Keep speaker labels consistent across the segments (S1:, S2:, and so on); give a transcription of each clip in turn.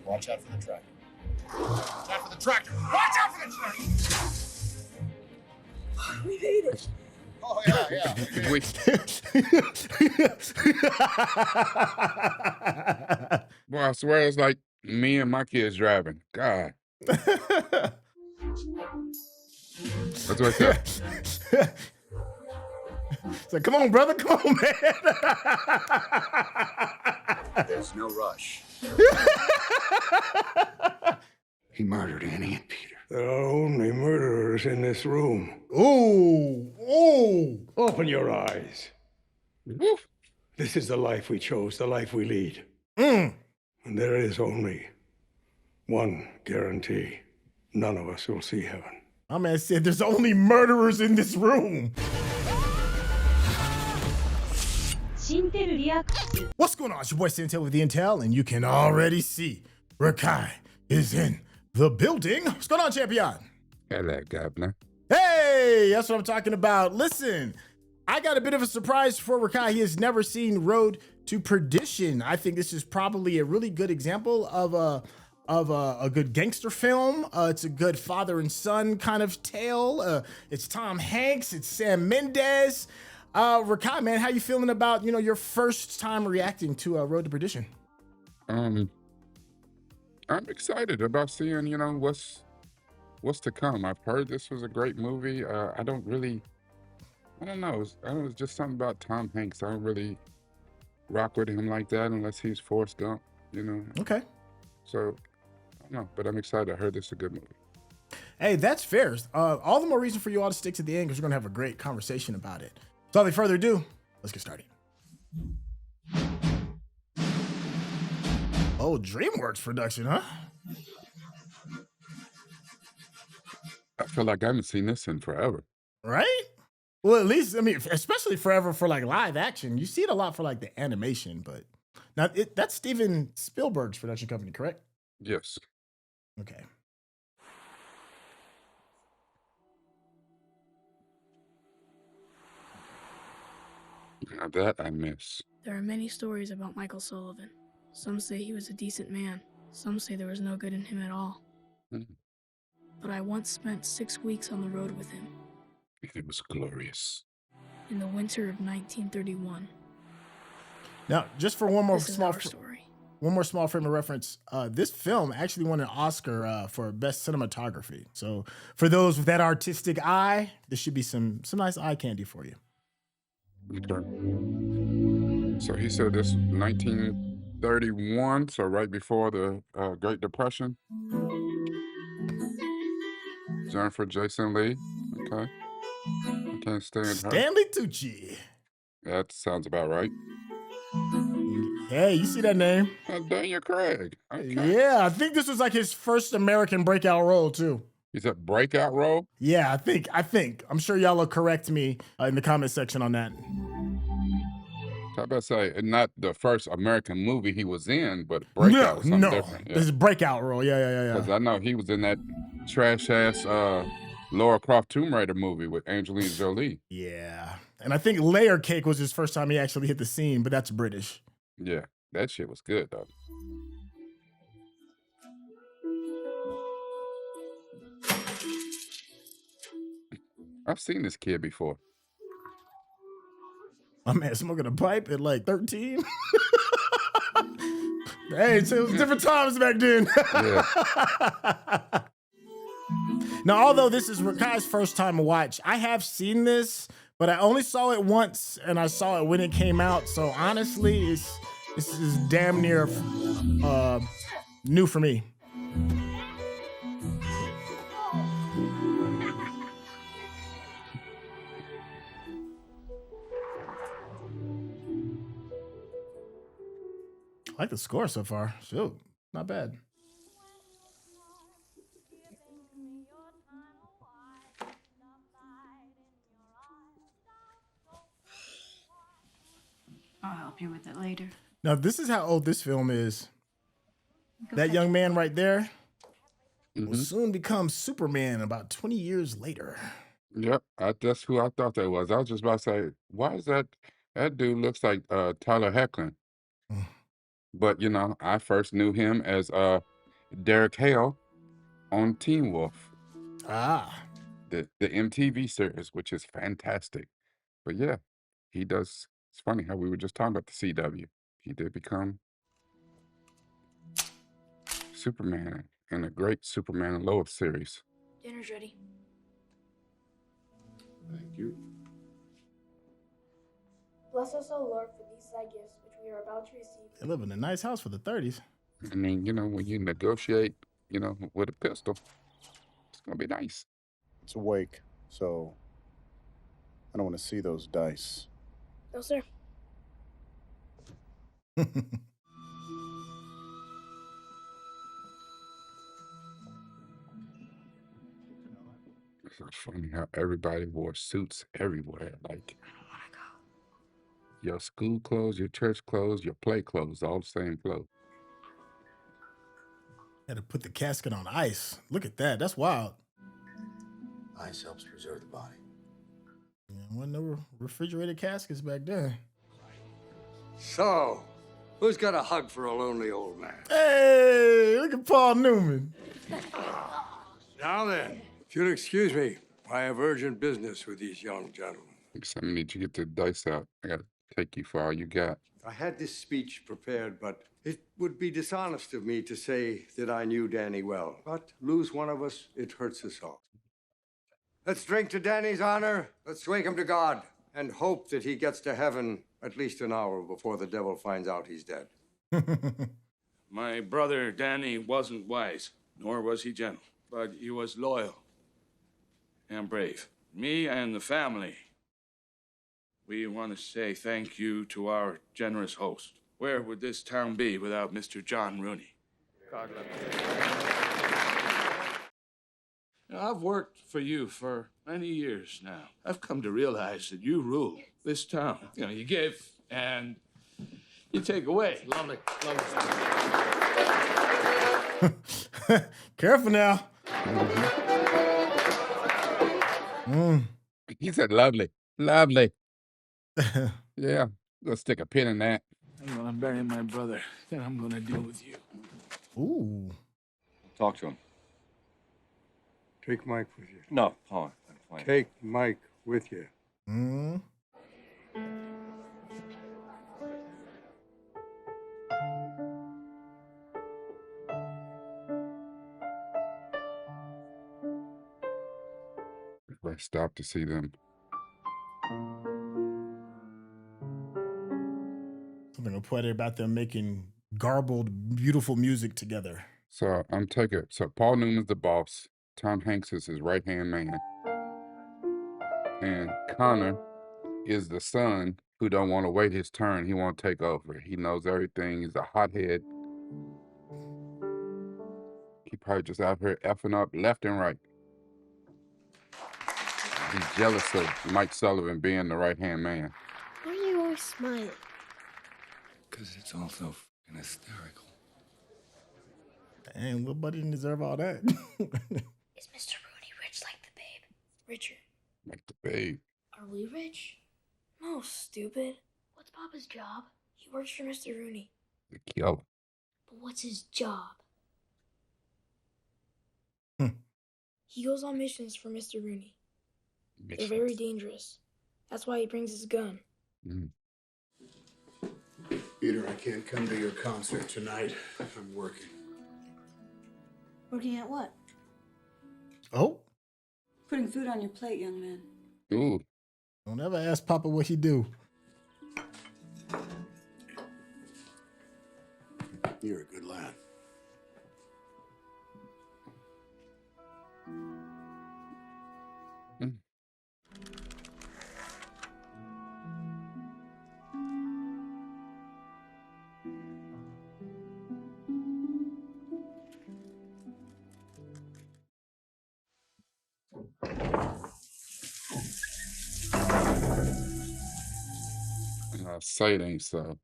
S1: Watch out for the tractor. Watch out for the tractor! Watch out for the tractor!
S2: We made it.
S1: Oh, yeah.
S3: Boy, I swear it's like me and my kids driving. God. That's what I said.
S4: It's like, come on, brother, come on, man.
S1: There's no rush.
S5: He murdered Annie and Peter.
S6: There are only murderers in this room.
S4: Ooh.
S6: Open your eyes.
S3: Woo.
S6: This is the life we chose, the life we lead.
S4: Mm.
S6: And there is only one guarantee. None of us will see heaven.
S4: My man said there's only murderers in this room. What's going on? It's your boy Syntell with the Intel, and you can already see Rekkai is in the building. What's going on, champion?
S3: Hello, Governor.
S4: Hey, that's what I'm talking about. Listen, I got a bit of a surprise for Rekkai. He has never seen Road to Perdition. I think this is probably a really good example of a good gangster film. It's a good father and son kind of tale. It's Tom Hanks. It's Sam Mendes. Rekkai, man, how you feeling about, your first time reacting to Road to Perdition?
S3: I'm excited about seeing, what's to come. I've heard this was a great movie. I don't know. It's just something about Tom Hanks. I don't really rock with him like that unless he's Forrest Gump,
S4: Okay.
S3: So, I don't know, but I'm excited. I heard this is a good movie.
S4: Hey, that's fair. All the more reason for you all to stick to the end because we're going to have a great conversation about it. So without further ado, let's get started. Oh, DreamWorks production, huh?
S3: I feel like I haven't seen this in forever.
S4: Right? Well, at least, especially forever for like live action. You see it a lot for like the animation, but now that's Steven Spielberg's production company, correct?
S3: Yes.
S4: Okay.
S3: Now that I miss.
S7: There are many stories about Michael Sullivan. Some say he was a decent man. Some say there was no good in him at all. But I once spent 6 weeks on the road with him.
S3: It was glorious.
S7: In the winter of 1931.
S4: Now, just for one more
S7: This is
S4: small
S7: our story.
S4: one more small frame of reference, this film actually won an Oscar for best cinematography. So for those with that artistic eye, this should be some nice eye candy for you.
S3: Okay. So he said this 1931, so right before the Great Depression. Jennifer Jason Leigh. Okay. I can't stand her.
S4: Stanley Tucci.
S3: That sounds about right.
S4: Hey, you see that name?
S3: Daniel Craig. Okay.
S4: Yeah, I think this was like his first American breakout role too.
S3: He said breakout role?
S4: Yeah, I think. I'm sure y'all will correct me in the comment section on that.
S3: I about to say, not the first American movie he was in, but breakout was something different.
S4: This is breakout role. Yeah.
S3: Because I know he was in that trash-ass Lara Croft Tomb Raider movie with Angelina Jolie.
S4: Yeah, and I think Layer Cake was his first time he actually hit the scene, but that's British.
S3: Yeah, that shit was good, though. I've seen this kid before.
S4: My man smoking a pipe at like 13. Hey, it was different times back then.
S3: Yeah.
S4: Now, although this is Rekkai's first time watch, I have seen this, but I only saw it once, and I saw it when it came out. So honestly, this is damn near new for me. I like the score so far. Shoot, not bad.
S2: I'll help you with it later.
S4: Now, this is how old this film is. That young man right there will soon become Superman about 20 years later.
S3: Yep, that's who I thought that was. I was just about to say, why is that dude looks like Tyler Hoechlin. But, I first knew him as Derek Hale on Teen Wolf,
S4: Ah,
S3: the MTV series, which is fantastic. But yeah, he does. It's funny how we were just talking about the CW. He did become Superman in a great Superman and Lois series.
S7: Dinner's ready.
S3: Thank you.
S7: Bless us, O Lord, for these thy gifts which we are about to receive.
S4: they live in a nice house for the 30s.
S3: I mean, when you negotiate, with a pistol, it's gonna be nice.
S8: It's a wake, so I don't want to see those dice.
S7: No, sir.
S3: It's so funny how everybody wore suits everywhere. Like your school clothes, your church clothes, your play clothes, all the same clothes.
S4: Had to put the casket on ice. Look at that. That's wild.
S5: Ice helps preserve the body.
S4: Yeah, wasn't no refrigerated caskets back then.
S6: So, who's got a hug for a lonely old man?
S4: Hey, look at Paul Newman.
S6: Now then, if you'll excuse me, I have urgent business with these young gentlemen.
S3: I need you to get the dice out. I gotta take you for all you got.
S6: I had this speech prepared, but it would be dishonest of me to say that I knew Danny well. But lose one of us, it hurts us all. Let's drink to Danny's honor. Let's wake him to God and hope that he gets to heaven at least an hour before the devil finds out he's dead.
S9: My brother Danny wasn't wise, nor was he gentle, but he was loyal and brave. Me and the family, we want to say thank you to our generous host. Where would this town be without Mr. John Rooney? God love you. I've worked for you for many years now. I've come to realize that you rule this town. You give and you take away.
S1: Lovely.
S4: Careful now.
S3: He said lovely. Lovely. Yeah, gonna stick a pin in that.
S9: I'm gonna bury my brother. Then I'm gonna deal with you.
S4: Ooh.
S10: Talk to him.
S6: Take Mike with you.
S10: No, Paul. I'm fine.
S6: Take Mike with you.
S4: Mm.
S3: I stopped to see them.
S4: Something poetic about them making garbled, beautiful music together.
S3: So Paul Newman's the boss. Tom Hanks is his right-hand man. And Connor is the son who don't want to wait his turn. He want to take over. He knows everything. He's a hothead. He probably just out here effing up left and right. He's jealous of Mike Sullivan being the right-hand man.
S7: Why are you always smiling?
S5: Because it's all so fucking hysterical.
S4: Dang, little buddy didn't deserve all that.
S7: Is Mr. Rooney rich like the babe? Richer.
S3: Like the babe.
S7: Are we rich? No, stupid. What's Papa's job? He works for Mr. Rooney.
S3: The killer.
S7: But what's his job?
S4: Hmm.
S7: He goes on missions for Mr. Rooney. They're
S3: Missions.
S7: very dangerous. That's why he brings his gun.
S3: Mm.
S5: Peter, I can't come to your concert tonight. I'm working.
S2: Working at what?
S4: Oh,
S2: Putting food on your plate, young man.
S3: Ooh.
S4: don't ever ask Papa what he do.
S5: You're a good lad.
S3: Mm. Say it ain't so.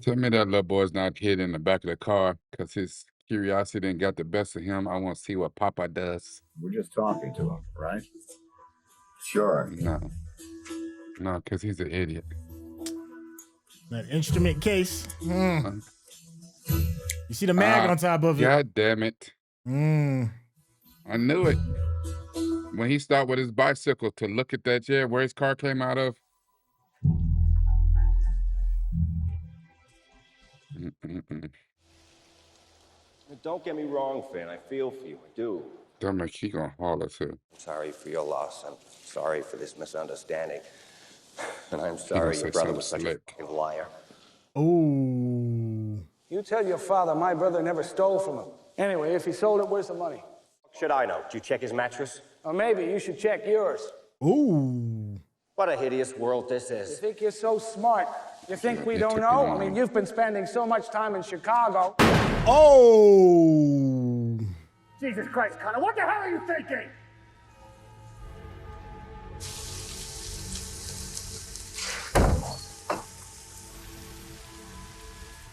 S3: Tell me that little boy's not hid in the back of the car because his curiosity didn't got the best of him. I want to see what Papa does.
S11: We're just talking to him, right?
S6: Sure.
S3: No. No, because he's an idiot.
S4: That instrument case.
S3: Uh,
S4: You see the mag on top of it.
S3: God damn it. I knew it. When he stopped with his bicycle to look at that chair where his car came out of.
S11: Don't get me wrong, Finn. I feel for you. I do.
S3: Don't make he gonna holler too.
S11: I'm sorry for your loss. I'm sorry for this misunderstanding. And I'm
S3: He
S11: sorry
S3: gonna
S11: your
S3: say
S11: brother
S3: something
S11: was such a
S3: slick.
S11: fucking liar.
S4: Ooh.
S12: You tell your father my brother never stole from him. Anyway, if he sold it, where's the money?
S11: Should I know? Did you check his mattress?
S12: Or maybe you should check yours.
S4: Ooh.
S11: What a hideous world this
S12: You
S11: is.
S12: think you're so smart? You think we
S3: It
S12: don't
S3: took
S12: know?
S3: him
S12: I mean,
S3: long.
S12: you've been spending so much time in Chicago.
S4: Oh.
S1: Jesus Christ, Connor, what the hell are you thinking?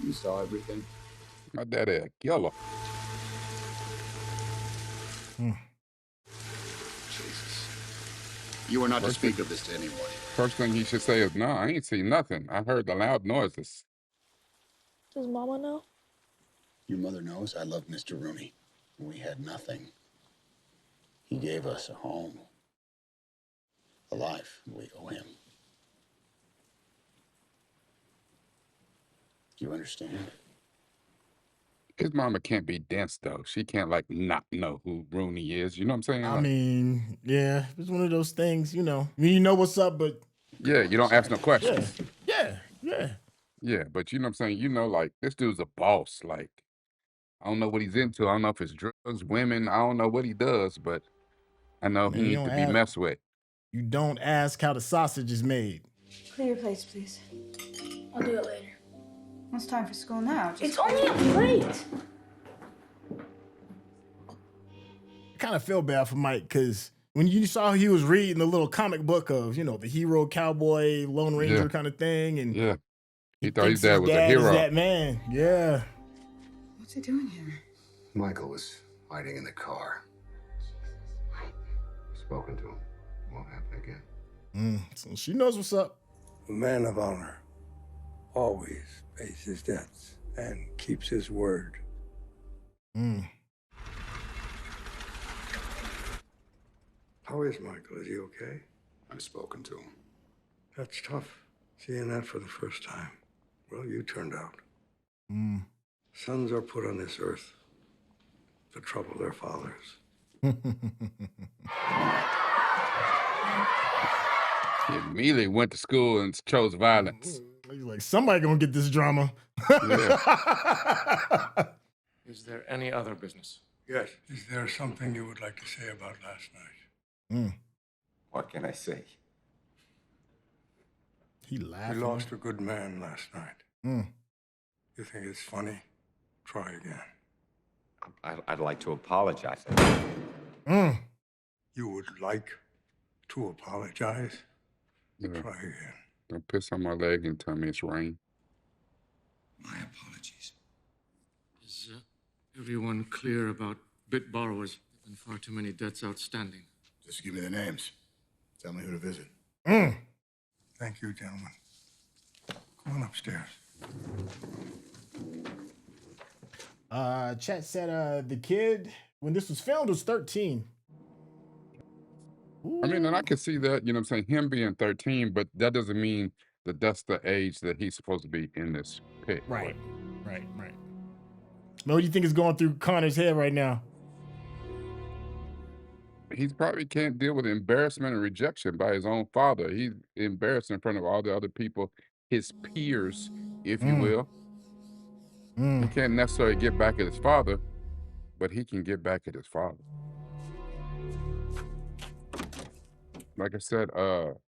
S5: You saw everything?
S3: My daddy a killer.
S5: Jesus. You are not to speak of this to anyone.
S3: First thing he should say is, no, I ain't seen nothing. I heard the loud noises.
S7: Does Mama know?
S8: Your mother knows I love Mr. Rooney. We had nothing. He gave us a home, a life we owe him. Do you understand?
S3: His mama can't be dense, though. She can't, like, not know who Rooney is. You know what I'm saying?
S4: I
S3: Like,
S4: mean, yeah, it's one of those things, you know. I mean, you know what's up, but
S3: yeah, you don't ask no
S4: yeah,
S3: questions.
S4: yeah.
S3: Yeah, but you know what I'm saying? You know, like, this dude's a boss. Like, I don't know what he's into. I don't know if it's drugs, women. I don't know what he does, but I know he
S4: Man,
S3: needs to be messed with.
S4: You don't ask how the sausage is made.
S2: Clear your plates, please.
S7: I'll do it later.
S2: It's time for school now.
S7: It's only a plate.
S4: I kind of feel bad for Mike because when you saw he was reading the little comic book of, you know, the hero, cowboy, Lone Ranger kind of thing, and
S3: Yeah. He thought his
S4: thinks
S3: dad was a hero.
S4: is that man. Yeah.
S2: What's he doing here?
S5: Michael was hiding in the car. Spoken to him. Won't happen again.
S4: So she knows what's up.
S6: A man of honor always pays his debts and keeps his word. How is Michael? Is he okay?
S5: I've spoken to him.
S6: That's tough, seeing that for the first time. Well, you turned out. Sons are put on this earth to trouble their fathers.
S3: He immediately went to school and chose violence.
S4: He's like, somebody gonna get this drama.
S1: Is there any other business?
S6: Yes. Is there something you would like to say about last night?
S11: What can I say?
S4: He laughed.
S6: We lost a good man last night. You think it's funny? Try again.
S11: I'd like to apologize.
S6: You would like to apologize?
S3: Yeah.
S6: Try again.
S3: Don't piss on my leg and tell me it's rain.
S5: My apologies.
S1: Is everyone clear about bit borrowers? There have been far too many debts outstanding.
S8: Just give me the names. Tell me who to visit.
S6: Thank you, gentlemen. Come on upstairs.
S4: Chat said the kid, when this was filmed, was 13.
S3: I mean, and I can see that, you know what I'm saying, him being 13, but that doesn't mean that that's the age that he's supposed to be in this pit.
S4: Right. What do you think is going through Connor's head right now?
S3: He probably can't deal with embarrassment and rejection by his own father. He's embarrassed in front of all the other people, his peers, if you will. He can't necessarily get back at his father, but he can get back at his father. Like I said,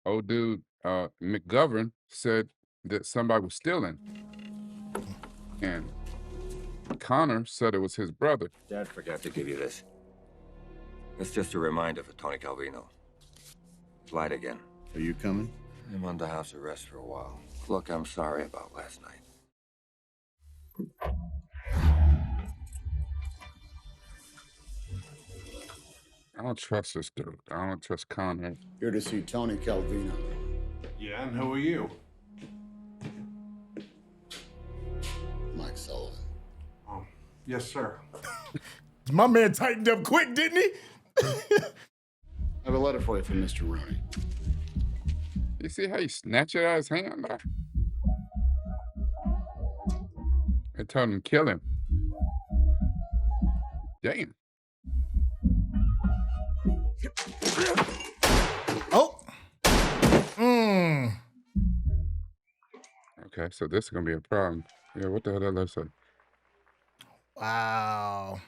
S3: old dude McGovern said that somebody was stealing, and Connor said it was his brother.
S11: Dad forgot to give you this. It's just a reminder for Tony Calvino. Flight again.
S8: Are you coming?
S11: I'm under house arrest for a while. Look, I'm sorry about last night.
S3: I don't trust this dude. I don't trust Connor.
S8: Here to see Tony Calvino.
S13: Yeah, and who are you?
S8: Mike Sullivan.
S13: Oh, yes, sir.
S4: My man tightened up quick, didn't he?
S8: I have a letter for you from Mr. Rooney.
S3: You see how he snatched it out of his hand? I told him to kill him. Damn.
S4: Oh.
S3: Okay, so this is gonna be a problem. Yeah, what the hell that letter say?
S4: Wow.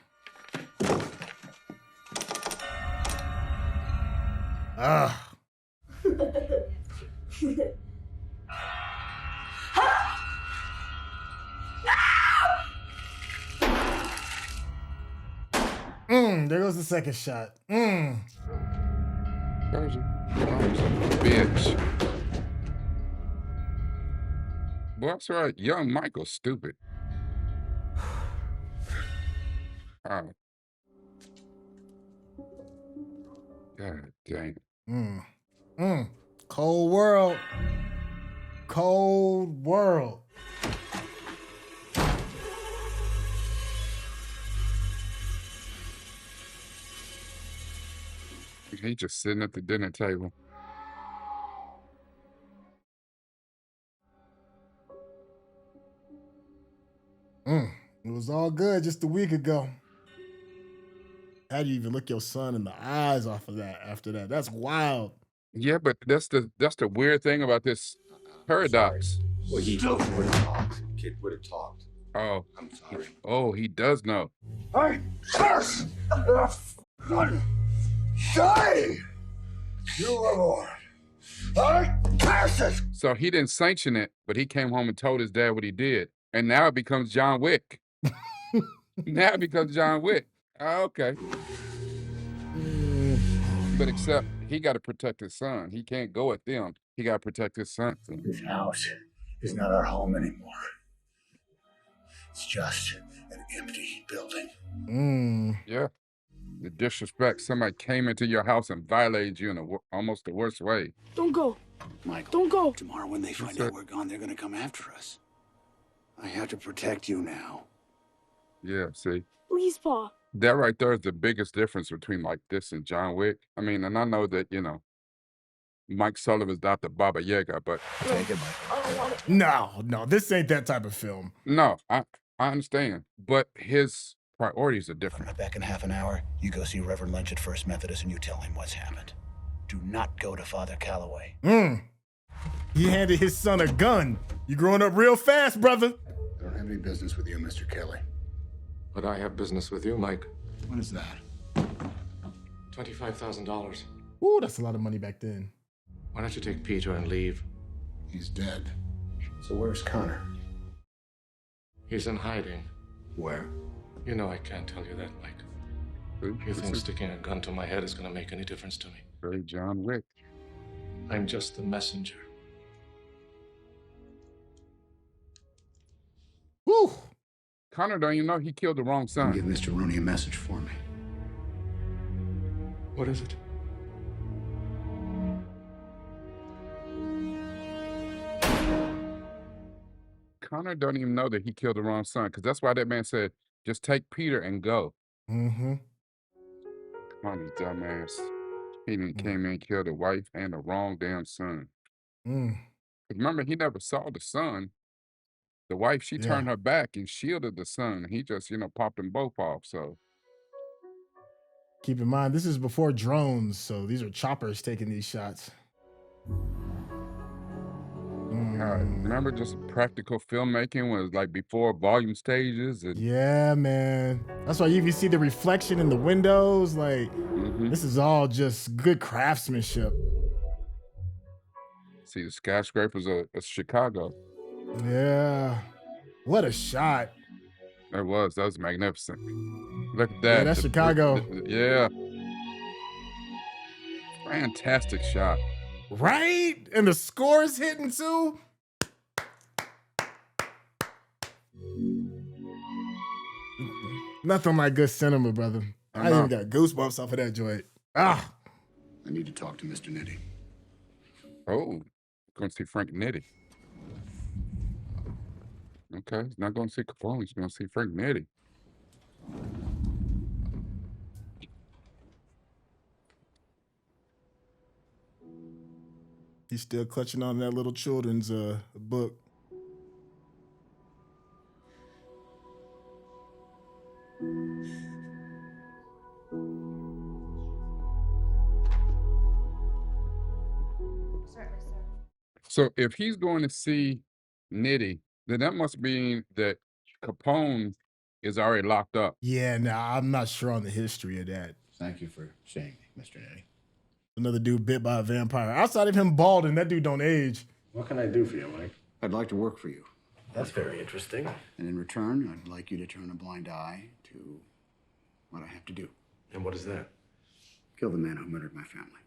S4: There goes the second shot.
S3: Bitch. Boy, that's right. Young Michael's stupid. Oh. God dang.
S4: Cold world. Cold world.
S3: He just sitting at the dinner table.
S4: It was all good just a week ago. How do you even look your son in the eyes off of that after that? That's wild.
S3: Yeah, but that's the weird thing about this paradox.
S5: Well, he would have talked. Kid would have talked.
S3: Oh.
S5: I'm sorry.
S3: Oh, he does know.
S6: I curse the day you were born. I curse it.
S3: So he didn't sanction it, but he came home and told his dad what he did. And now it becomes John Wick. Now it becomes John Wick. Okay. But except he got to protect his son. He can't go at them. He got to protect his son.
S8: This house is not our home anymore. It's just an empty building.
S3: Yeah. The disrespect. Somebody came into your house and violated you in almost the worst way.
S7: Don't go.
S8: Michael,
S7: Don't go.
S8: tomorrow when they find out we're gone, they're gonna come after us. I have to protect you now.
S3: Yeah, see.
S7: Please, Pa.
S3: That right there is the biggest difference between like this and John Wick. I mean, and I know that, Mike Sullivan's not the Baba Yaga, but
S8: Take it, Michael.
S4: No, this ain't that type of film.
S3: no, I understand. But his priorities are different.
S8: I'm back in half an hour. You go see Reverend Lynch at First Methodist and you tell him what's happened. Do not go to Father Calloway.
S4: He handed his son a gun. You growing up real fast, brother.
S8: I don't have any business with you, Mr. Kelly.
S1: But I have business with you, Mike.
S8: What is that?
S1: $25,000.
S4: Ooh, that's a lot of money back then.
S1: Why don't you take Peter and leave?
S8: He's dead. So where's Connor?
S1: He's in hiding.
S8: Where?
S1: You know I can't tell you that, Mike. You think sticking a gun to my head is going to make any difference to me?
S3: Very John Wick.
S1: I'm just the messenger.
S4: Woo!
S3: Connor don't even know he killed the wrong son.
S8: Give Mr. Rooney a message for me.
S1: What is it?
S3: Connor don't even know that he killed the wrong son, because that's why that man said, just take Peter and go. Come on, you dumbass. He done came in and killed the wife and the wrong damn son. Remember, he never saw the son. The wife, she turned her back and shielded the son. He just, popped them both off, so.
S4: Keep in mind, this is before drones, so these are choppers taking these shots.
S3: Remember just practical filmmaking was like before volume stages?
S4: Yeah, man. That's why you even see the reflection in the windows. Like, this is all just good craftsmanship.
S3: See, the skyscrapers of Chicago.
S4: Yeah. What a shot.
S3: That was magnificent. Look at that.
S4: Yeah, that's Chicago.
S3: Yeah. Fantastic shot.
S4: Right? And the score is hitting too. Nothing like good cinema, brother. I even got goosebumps off of that joint. Ah.
S8: I need to talk to Mr. Nitti.
S3: Oh, going to see Frank Nitti. Okay, he's not going to see Capone. He's going to see Frank Nitti.
S4: He's still clutching on that little children's book.
S3: So if he's going to see Nitti, then that must mean that Capone is already locked up.
S4: Yeah, nah, I'm not sure on the history of that.
S8: Thank you for seeing me, Mr. Nitti.
S4: Another dude bit by a vampire. Outside of him balding, that dude don't age.
S8: What can I do for you, Mike? I'd like to work for you.
S14: That's very interesting.
S8: And in return, I'd like you to turn a blind eye to what I have to do.
S14: And what is that?
S8: Kill the man who murdered my family.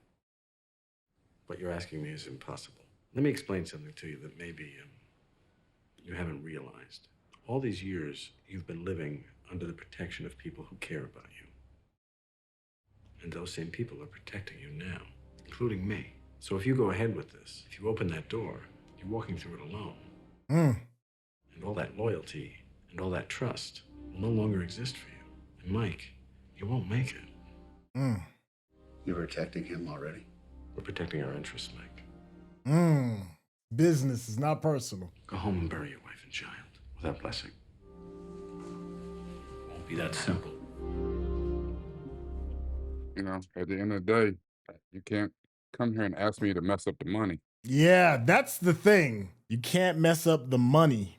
S14: What you're asking me is impossible. Let me explain something to you that maybe you haven't realized. All these years, you've been living under the protection of people who care about you. And those same people are protecting you now, including me. So if you go ahead with this, if you open that door, you're walking through it alone. And all that loyalty and all that trust will no longer exist for you. And Mike, you won't make it.
S8: You're protecting him already?
S14: We're protecting our interests, Mike.
S4: Business is not personal.
S14: Go home and bury your wife and child without blessing. It won't be that simple.
S3: You know, at the end of the day, you can't come here and ask me to mess up the money.
S4: Yeah, that's the thing. You can't mess up the money.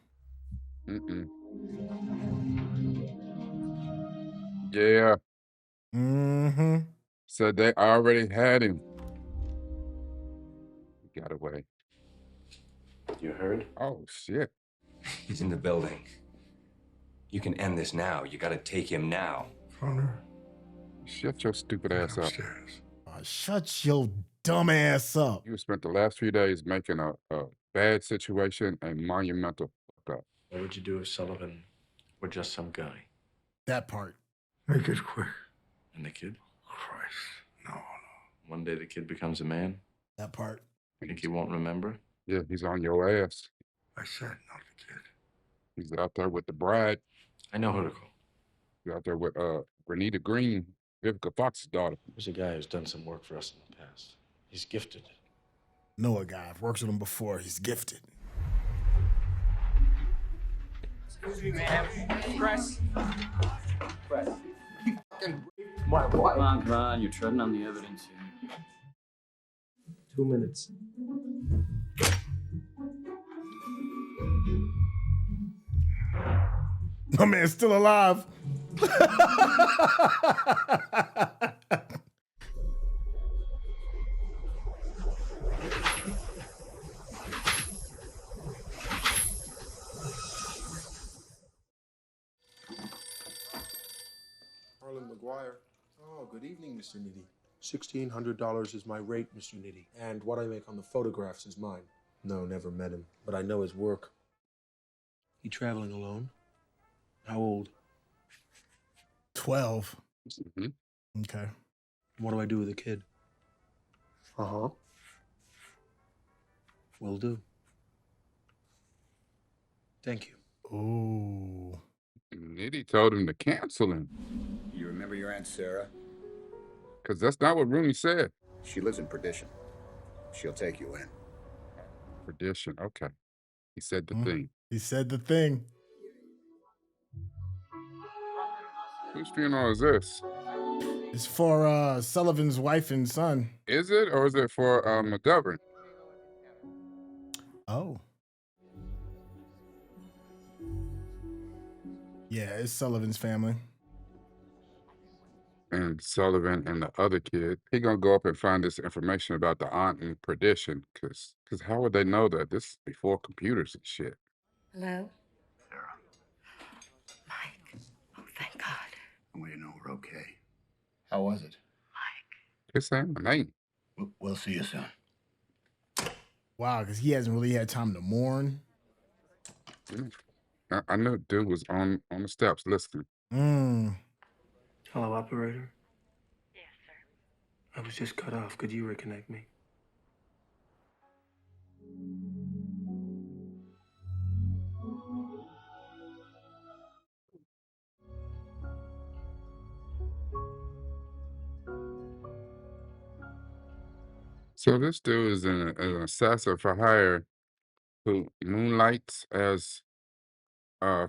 S3: Yeah.
S4: Mm-hmm.
S3: So they already had him. He got away.
S14: You heard?
S3: Oh, shit.
S11: He's in the building. You can end this now. You gotta take him now.
S13: Father,
S3: Shut your stupid ass up.
S4: Shut your dumb ass up.
S3: You spent the last few days making a bad situation a monumental fuck up.
S14: What would you do if Sullivan were just some guy?
S4: That part.
S13: Make it quick.
S14: And the kid?
S13: Christ, no.
S14: One day the kid becomes a man?
S4: That part.
S14: Think he won't remember?
S3: Yeah, he's on your ass.
S13: I said not the kid.
S3: He's out there with the bride.
S14: I know who to call.
S3: He's out there with Renita Green, Vivica Fox's daughter.
S14: There's a guy who's done some work for us in the past. He's gifted.
S4: Know a guy. I've worked with him before. He's gifted.
S15: Excuse me, ma'am. Press. Press.
S16: My wife. Come on, you're treading on the evidence here.
S14: 2 minutes.
S4: My man's still alive.
S13: Harlan McGuire. Oh, good evening, Mr. Nitti. $1,600 is my rate, Mr. Nitti. And what I make on the photographs is mine. No, never met him, but I know his work. He traveling alone? How old?
S4: 12. Okay.
S13: What do I do with the kid? Uh-huh. Will do. Thank you.
S4: Ooh.
S3: Nitti told him to cancel him.
S8: You remember your Aunt Sarah?
S3: Because that's not what Rooney said.
S8: She lives in Perdition. She'll take you in.
S3: Perdition, okay. He said the thing.
S4: He said the thing.
S3: Whose funeral is this?
S4: It's for Sullivan's wife and son.
S3: Is it, or is it for McGovern?
S4: Oh. Yeah, it's Sullivan's family.
S3: And Sullivan and the other kid, he gonna go up and find this information about the aunt and Perdition, cause how would they know that? This is before computers and shit.
S17: Hello?
S8: Sarah.
S17: Mike. Oh, thank God.
S8: I want you to know we're okay. How was it?
S3: It's saying my name.
S8: We'll see you soon.
S4: Wow, because he hasn't really had time to mourn.
S3: I knew dude was on the steps listening.
S13: Hello, operator.
S17: Yes, sir.
S13: I was just cut off. Could you reconnect me?
S3: So this dude is an assassin for hire who moonlights as a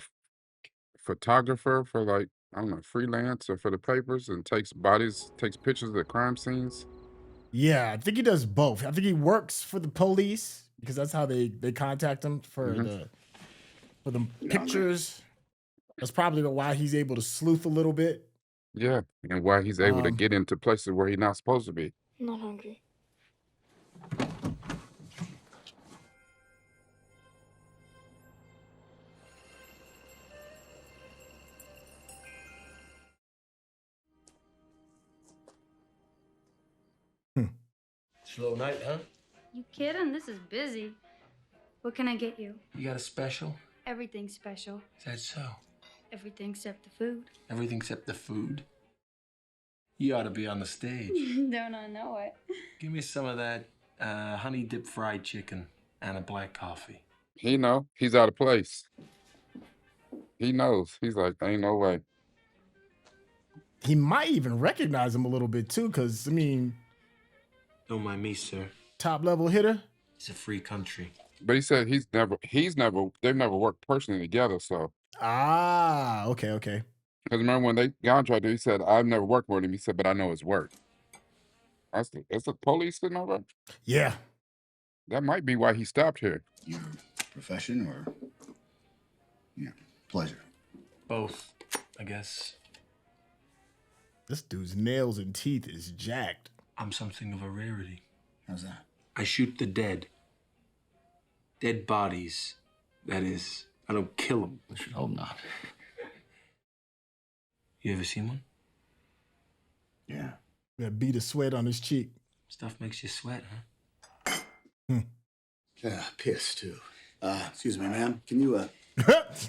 S3: photographer for like, I don't know, freelance or for the papers and takes pictures of the crime scenes.
S4: Yeah, I think he does both. I think he works for the police because that's how they contact him for the pictures. That's probably why he's able to sleuth a little bit.
S3: Yeah, and why he's able to get into places where he's not supposed to be.
S7: I'm not hungry.
S13: Slow night, huh?
S18: You kidding? This is busy. What can I get you?
S13: You got a special?
S18: Everything's special.
S13: Is that so?
S18: Everything except the food.
S13: Everything except the food? You ought to be on the stage.
S18: Don't I know it?
S13: Give me some of that honey dip fried chicken and a black coffee.
S3: He know he's out of place. He knows. He's like, ain't no way.
S4: He might even recognize him a little bit too, because I mean,
S13: Don't mind me, sir.
S4: top level hitter.
S13: It's a free country.
S3: But he said they've never worked personally together. So
S4: okay.
S3: because remember when they contracted, he said, I've never worked with him. He said, but I know his work. That's the police sitting over.
S4: Yeah,
S3: that might be why he stopped here.
S8: Your profession or pleasure?
S13: Both, I guess.
S4: This dude's nails and teeth is jacked.
S13: I'm something of a rarity.
S8: How's that?
S13: I shoot the dead. Dead bodies. That is, I don't kill them.
S8: I should hope not.
S13: You ever seen one?
S8: Yeah.
S4: That bead of sweat on his cheek.
S13: Stuff makes you sweat, huh?
S8: Yeah, piss too. Excuse me, ma'am. Can you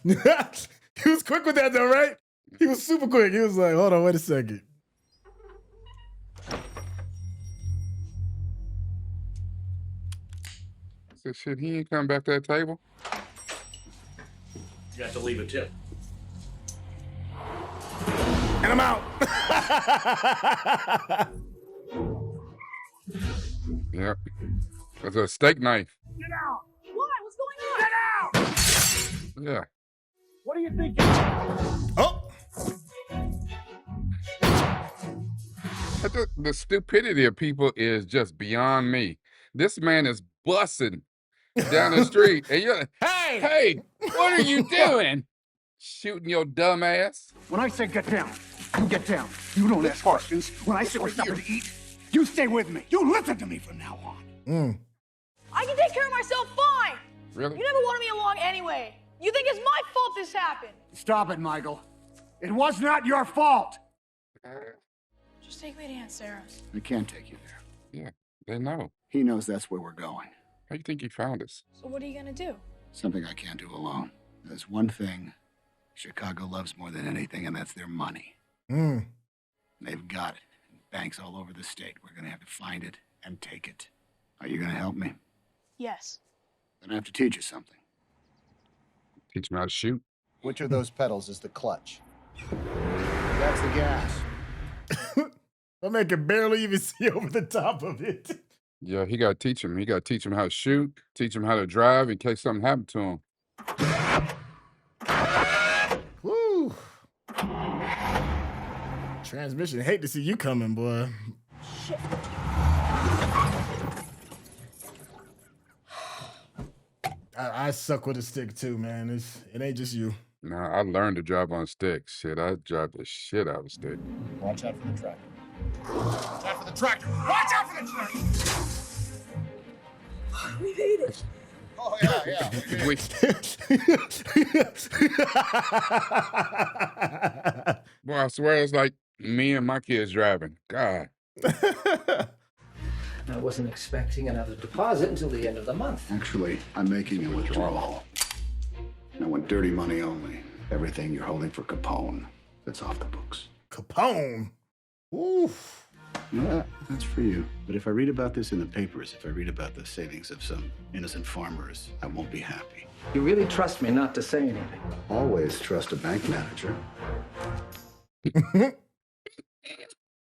S4: He was quick with that though, right? He was super quick. He was like, hold on, wait a second.
S3: So shit, he ain't come back to that table.
S14: You got to leave a tip.
S4: And I'm out.
S3: Yep. That's a steak knife.
S15: Get out! What? What's going on? Get out!
S3: Yeah.
S15: What do you think?
S4: Oh!
S3: The stupidity of people is just beyond me. This man is bussing down the street, and you're like, hey, what are you doing? Shooting your dumb ass.
S19: When I say get down, you get down. You don't ask questions. When I say we're stopping to eat, you stay with me. You listen to me from now on.
S20: I can take care of myself fine.
S3: Really?
S20: You never wanted me along anyway. You think it's my fault this happened?
S19: Stop it, Michael. It was not your fault.
S20: Just take me to Aunt Sarah's.
S8: I can't take you there.
S3: Yeah, they know.
S8: He knows that's where we're going.
S3: How do you think he found us?
S20: So what are you gonna do?
S8: Something I can't do alone. There's one thing Chicago loves more than anything, and that's their money. They've got it. Banks all over the state. We're gonna have to find it and take it. Are you gonna help me?
S20: Yes.
S8: Then I have to teach you something.
S3: Teach him how to shoot.
S21: Which of those pedals is the clutch? That's the gas.
S4: That man can barely even see over the top of it.
S3: Yeah, he got to teach him. He got to teach him how to shoot, teach him how to drive in case something happened to him.
S4: Woo. Transmission. Hate to see you coming, boy.
S20: Shit.
S4: I suck with a stick too, man. It ain't just you.
S3: Nah, I learned to drive on sticks. Shit, I drive the shit out of a stick.
S21: Watch out for the tractor. Watch out for the tractor. Watch out for the tractor.
S20: We made it.
S21: Oh, yeah.
S3: Boy, I swear it's like me and my kids driving. God.
S22: I wasn't expecting another deposit until the end of the month.
S8: Actually, I'm making a withdrawal. I want dirty money only. Everything you're holding for Capone, that's off the books.
S4: Capone? Oof.
S8: Well, that's for you. But if I read about this in the papers, if I read about the savings of some innocent farmers, I won't be happy.
S22: You really trust me not to say anything?
S8: Always trust a bank manager.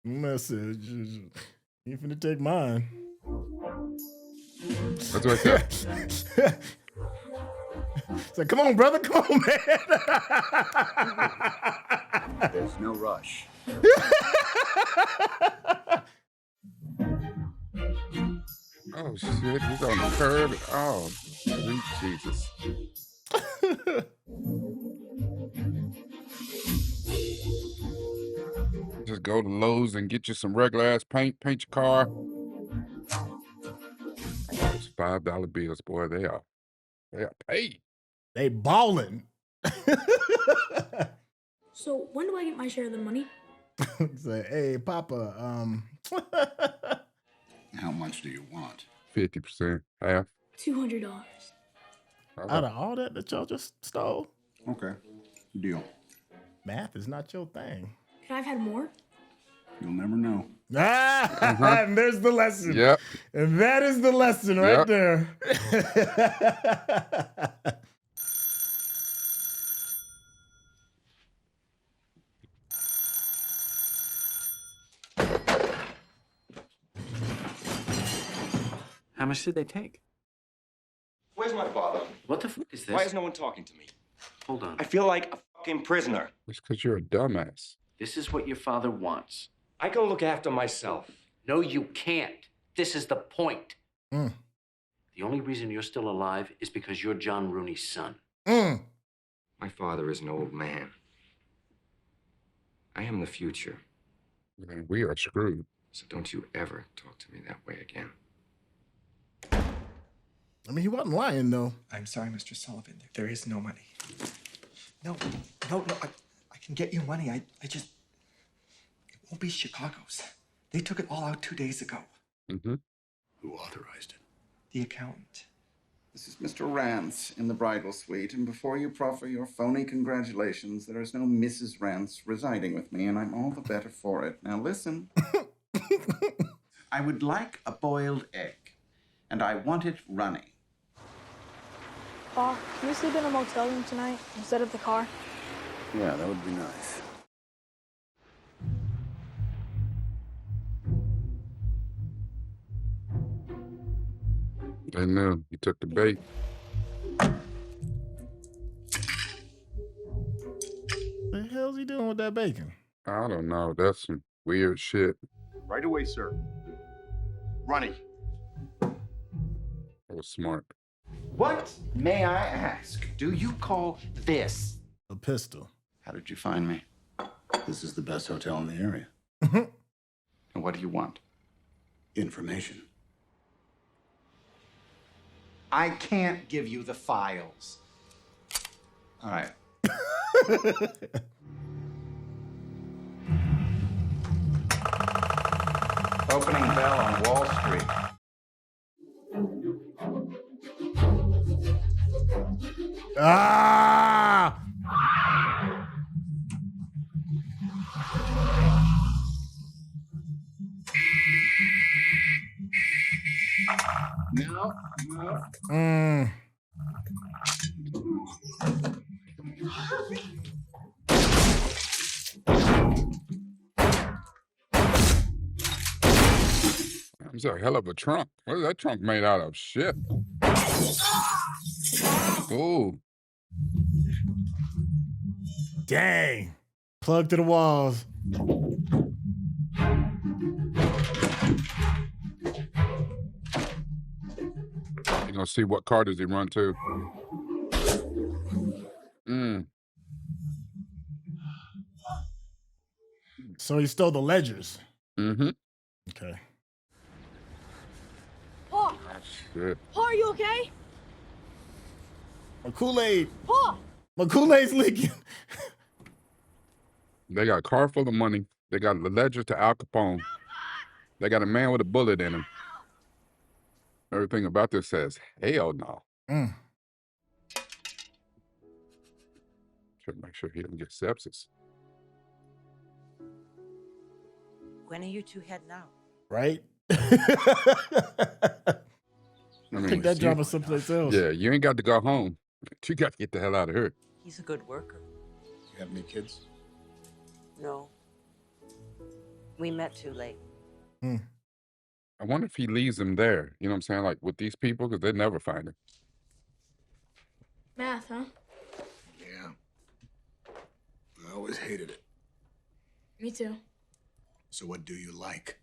S4: Message. You finna take mine.
S3: That's what I said.
S4: It's like, come on, brother, come on, man.
S8: There's no rush.
S3: Oh shit, he's on the curb. Oh, sweet Jesus. Just go to Lowe's and get you some regular ass paint. Paint your car. Those $5 bills, boy, they are paid.
S4: They balling.
S7: So when do I get my share of the money?
S4: Say, hey, Papa,
S8: How much do you want?
S3: 50%, half.
S7: $200.
S4: Out of all that y'all just stole?
S8: Okay, deal.
S4: Math is not your thing.
S7: Could I have had more?
S8: You'll never know.
S4: And there's the lesson.
S3: Yep.
S4: And that is the lesson right there.
S14: How much did they take?
S11: Where's my father?
S14: What the fuck is this?
S11: Why is no one talking to me?
S14: Hold on.
S11: I feel like a fucking prisoner.
S3: It's because you're a dumbass.
S14: This is what your father wants.
S11: I can look after myself.
S14: No, you can't. This is the point.
S4: Mm.
S14: The only reason you're still alive is because you're John Rooney's son.
S4: Mm.
S11: My father is an old man. I am the future.
S3: Man, we are screwed.
S11: So don't you ever talk to me that way again.
S4: I mean, he wasn't lying, though.
S9: I'm sorry, Mr. Sullivan. There is no money. No. I can get you money. I just... It won't be Chicago's. They took it all out 2 days ago.
S3: Mm-hmm.
S8: Who authorized it?
S9: The accountant.
S10: This is Mr. Rance in the bridal suite, and before you proffer your phony congratulations, there is no Mrs. Rance residing with me, and I'm all the better for it. Now listen. I would like a boiled egg, and I want it runny.
S7: Pa, can we sleep in a motel room tonight instead of the car?
S8: Yeah, that would be nice.
S3: They knew. You took the bait.
S4: The hell's he doing with that bacon?
S3: I don't know. That's some weird shit.
S21: Right away, sir. Runny.
S3: That was smart.
S10: What, may I ask, do you call this?
S4: A pistol.
S8: How did you find me? This is the best hotel in the area.
S10: And what do you want?
S8: Information.
S10: I can't give you the files. All right. Opening bell on Wall Street.
S4: Ah!
S10: No.
S4: Mm.
S3: It's a hell of a trunk. What is that trunk made out of? Shit. Ooh.
S4: Dang. Plug to the walls.
S3: You're gonna see what car does he run to.
S4: So he stole the ledgers.
S3: Mm-hmm.
S4: Okay.
S7: Pa!
S3: Shit.
S7: Pa, are you okay?
S4: My Kool-Aid.
S7: Pa!
S4: My Kool-Aid's leaking.
S3: They got a car full of money. They got the ledger to Al Capone. They got a man with a bullet in him. Everything about this says, hell no. Should make sure he doesn't get sepsis.
S17: When are you two heading out?
S4: Right?
S3: I mean,
S4: Take that drama someplace else.
S3: Yeah, you ain't got to go home. You got to get the hell out of here.
S17: He's a good worker.
S8: You have any kids?
S17: No. We met too late.
S3: I wonder if he leaves them there. You know what I'm saying? Like with these people, because they never find him.
S7: Math, huh?
S8: Yeah. I always hated it.
S7: Me too.
S8: So what do you like?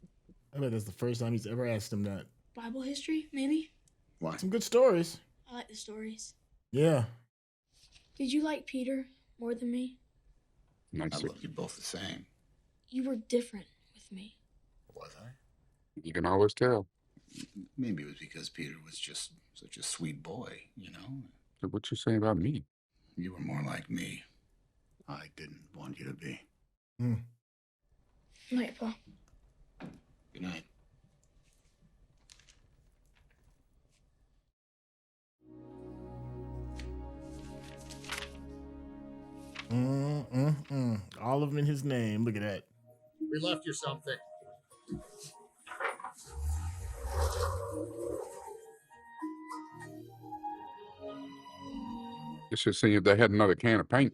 S4: I bet that's the first time he's ever asked him that.
S7: Bible history, maybe?
S8: Why?
S4: Some good stories.
S7: I like the stories.
S4: Yeah.
S7: Did you like Peter more than me?
S3: Nice.
S8: I love you both the same.
S7: You were different with me.
S8: Was I?
S3: You can always tell.
S8: Maybe it was because Peter was just such a sweet boy, you know?
S3: So what you saying about me?
S8: You were more like me. I didn't want you to be.
S7: Night, Pa.
S8: Good night.
S4: All of them in his name. Look at that.
S21: We left you something.
S3: You should see if they had another can of paint.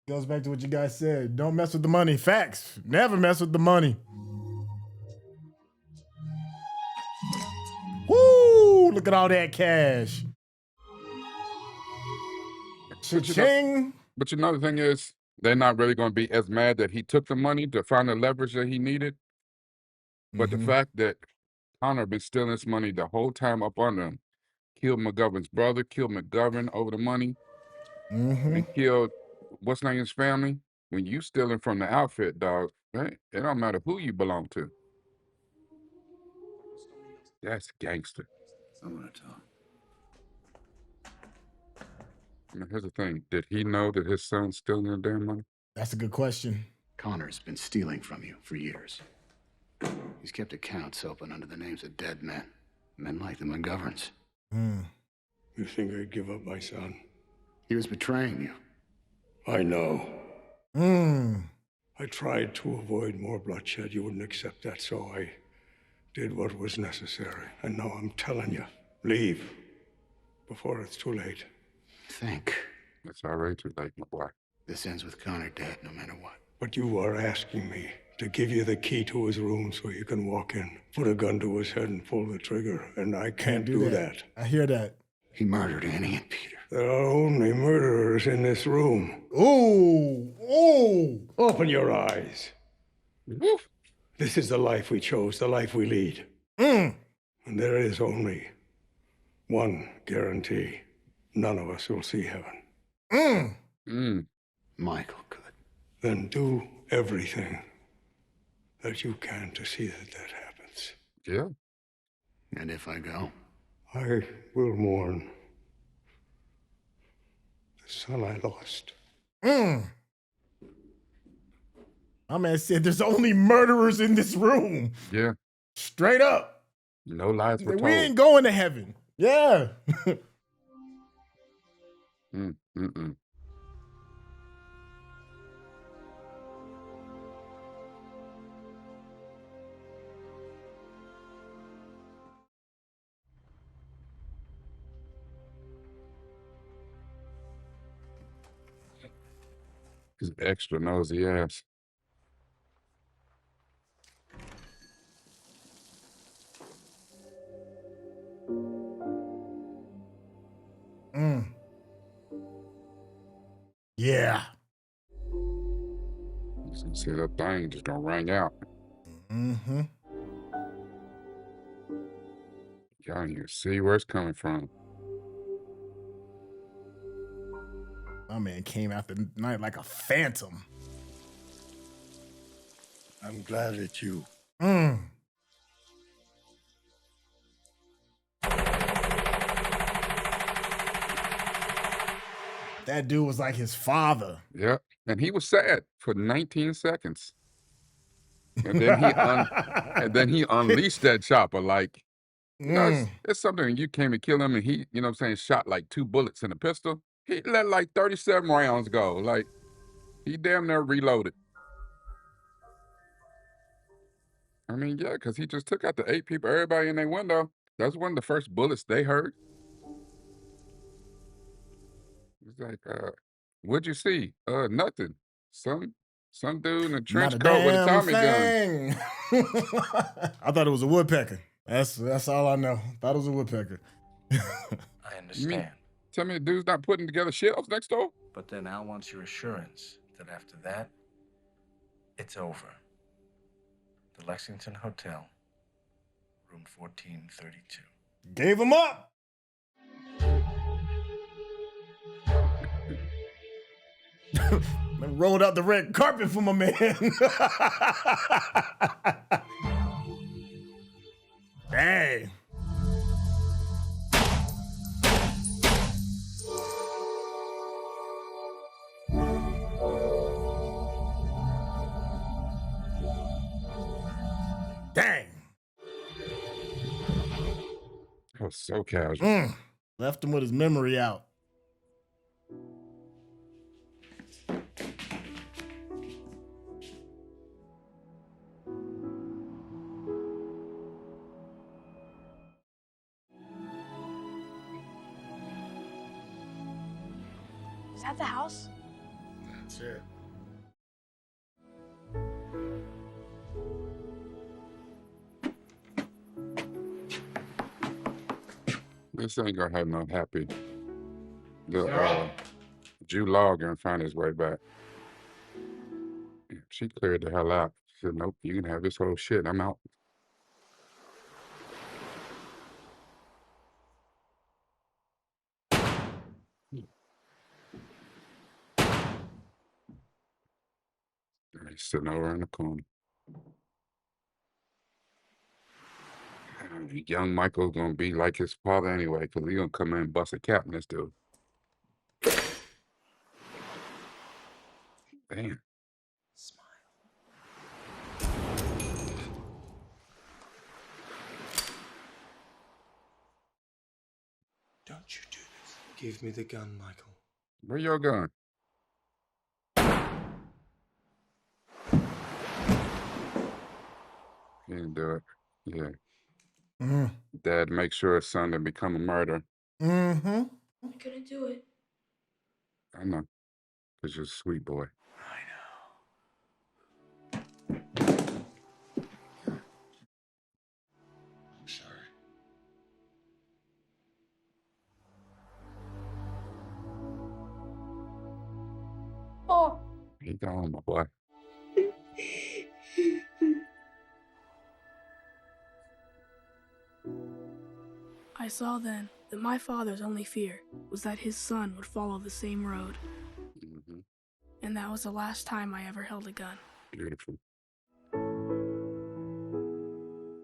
S4: Goes back to what you guys said. Don't mess with the money. Facts. Never mess with the money. Woo! Look at all that cash. Cha-ching.
S3: But you know the thing is, they're not really going to be as mad that he took the money to find the leverage that he needed. But the fact that Connor been stealing this money the whole time up under him, killed McGovern's brother, killed McGovern over the money, and killed what's name his family. When you stealing from the outfit, dog, right? It don't matter who you belong to. That's gangster.
S8: I want to talk.
S3: I mean, here's the thing. Did he know that his son's stealing the damn money?
S4: That's a good question.
S8: Connor's been stealing from you for years. He's kept accounts open under the names of dead men. Men like the McGoverns.
S6: You think I'd give up my son?
S8: He was betraying you.
S6: I know. I tried to avoid more bloodshed. You wouldn't accept that, so I did what was necessary. And now I'm telling you, leave before it's too late.
S8: Think.
S3: It's already too late, my boy.
S8: This ends with Connor dead, no matter what.
S6: But you are asking me to give you the key to his room so you can walk in, put a gun to his head and pull the trigger, and I can't do that.
S4: I hear that.
S8: He murdered Annie and Peter.
S6: There are only murderers in this room.
S4: Ooh.
S6: Open your eyes. This is the life we chose, the life we lead. And there is only one guarantee. None of us will see heaven.
S8: Michael could.
S6: Then do everything that you can to see that that happens.
S3: Yeah.
S8: And if I go?
S6: I will mourn the son I lost.
S4: My man said there's only murderers in this room.
S3: Yeah.
S4: Straight up.
S3: No lies were told.
S4: We ain't going to heaven. Yeah.
S3: His extra nosy ass.
S4: Yeah.
S3: You see that thing just gonna ring out. Y'all don't even see where it's coming from.
S4: My man came out the night like a phantom.
S6: I'm glad it's you.
S4: That dude was like his father.
S3: Yep. And he was sad for 19 seconds. And then he unleashed that chopper like, you know, it's something you came to kill him and he, you know what I'm saying, shot like 2 bullets in a pistol. He let like 37 rounds go. Like, he damn near reloaded. I mean, yeah, because he just took out the 8 people, everybody in their window. That's one of the first bullets they heard. It's like, what'd you see? Nothing. Some dude in a
S4: Not
S3: trench
S4: a
S3: coat with a
S4: damn
S3: Tommy gun.
S4: thing. I thought it was a woodpecker. That's all I know. Thought it was a woodpecker.
S14: I understand.
S3: Tell me the dude's not putting together shelves next door?
S14: But then Al wants your assurance that after that, it's over. The Lexington Hotel, room 1432.
S4: Gave him up. Rolled out the red carpet for my man. Dang. Dang.
S3: That was so casual.
S4: Left him with his memory out.
S20: Is that the house?
S4: That's it.
S3: This ain't gonna have no happy. The Jude Law gonna find his way back. She cleared the hell out. She said, nope, you can have this whole shit. I'm out. He's sitting over in the corner. Young Michael's gonna be like his father anyway, because he's gonna come in and bust a cap in this dude. Damn.
S9: Don't you do this. Give me the gun, Michael.
S3: Where your gun? He didn't do it. Yeah. Dad, make sure his son didn't become a murderer.
S7: I couldn't do it.
S3: I know. Because you're a sweet boy.
S9: I'm sorry.
S20: Oh.
S3: He gone, my boy.
S7: I saw then that my father's only fear was that his son would follow the same road. And that was the last time I ever held a gun.
S3: Beautiful.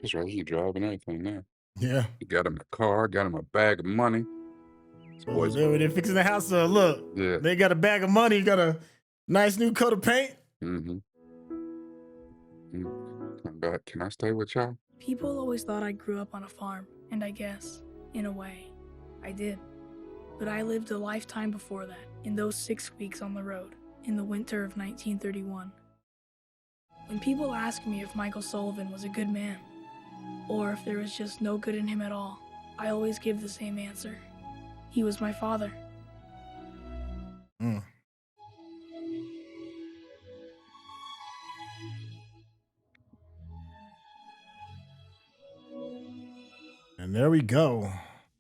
S3: That's right, he driving everything now.
S4: Yeah.
S3: He got him a car, got him a bag of money.
S4: They're fixing the house up. Look,
S3: yeah.
S4: They got a bag of money, got a nice new coat of paint.
S3: Come back. Can I stay with y'all?
S7: People always thought I grew up on a farm, and I guess, in a way, I did. But I lived a lifetime before that, in those 6 weeks on the road, in the winter of 1931. When people ask me if Michael Sullivan was a good man, or if there was just no good in him at all, I always give the same answer. He was my father.
S4: And there we go.